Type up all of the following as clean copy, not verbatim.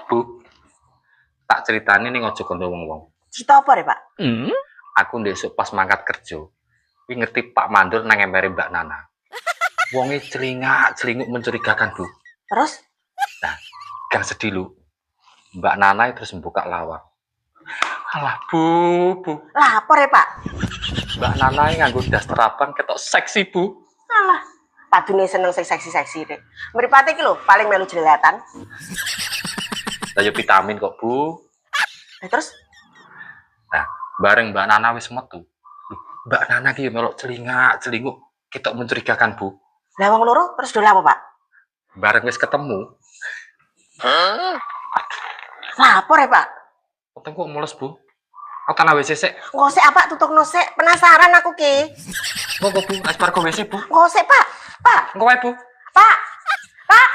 Bu, tak ceritani ning aja kono wong-wong. Cerita apa deh, Pak? Aku ndesuk pas mangkat kerja. Kuwi ngerti Pak Mandor nang empere Mbak Nana. Wonge celingak-celinguk mencurigakan, Bu. Terus? Nah, gang sedih lu. Mbak Nana terus membuka lawang. Alah, Bu. Lapor ya, Pak? Mbak Nana nganggo daster abang ketok seksi, Bu. Alah, Pak Dune seneng seksi-seksi deh. Mripate iki lho, paling melu jelatan. Lah yo vitamin kok, Bu. Terus? Nah, bareng Mbak Nana wis metu. Mbak Nana ki melok celingak-celinguk ketok mencurigakan, Bu. Lah wong loro terus dolan apa, Pak? Bareng wis ketemu. Lapor ya, Pak? Potong kok mules, Bu. Aku tanah WC sik. Ngosek apa tutupno sik? Penasaran aku ki. Monggo, Bu, aspar ke WC, Bu. Ngosek, Pak. Pak. Engko wae, Bu. Pak. Pak.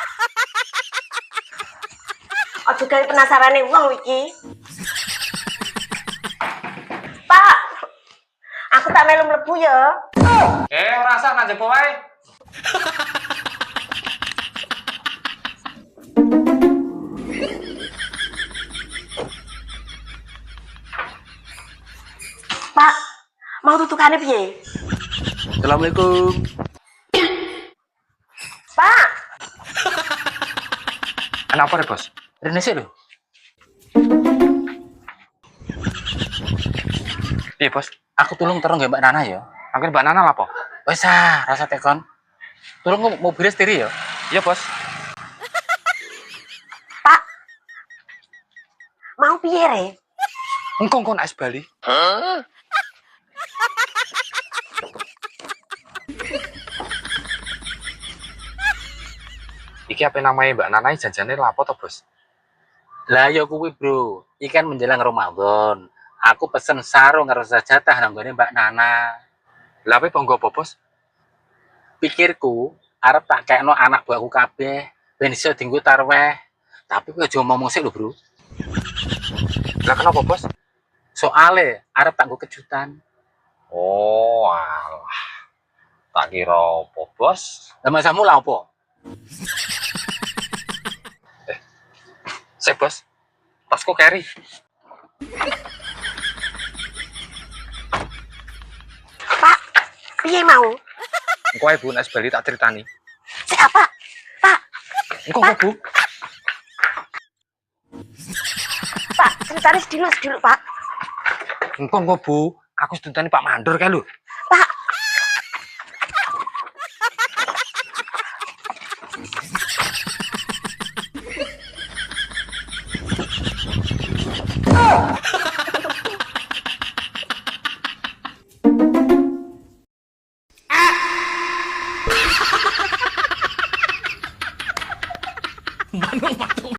Ojo gawe penasarane wong iki. Pak. Aku tak melu mlebu ya. Ora usah nang jaba wae. Pak, mau tutukane piye? Assalamualaikum. Pak. Kenapa ya, Bos? Rene sik lho. Iya, Bos. Aku tulung terus nggak Mbak Nana ya. Angger Mbak Nana lapo? Wes rasa tekon. Tulung mobilnya setiri ya. Iya, Bos. Pak. Mau piye re? Engko nak Bali. Iki apa namanya Mbak Nana janjane lapo to, Bos? Lah ya kuwi, Bro. Ikan menjelang Ramadan. Aku pesen sarung karo jatah nang gone Mbak Nana. Lah apa bangga apa, Bos? Pikirku arep tak kekno anak buahku kabeh ben iso dienggo tarweh. Tapi kowe aja ngomong sik lho, Bro. Lah kenapa, Bos? Soale arep tak nggo kejutan. Oh, alah. Tak kira apa, Bos? Lah masamu lah apa? Sik, Bos. Tasku carry. Pak, piye mau? Engko ae Bu nek Bali tak critani. Sik apa? Pak. Engko Pak. Bu. Pak, ceritane sediluk, Pak. Engko Bu. Aku sedutani Pak Mandor kae lho. Manung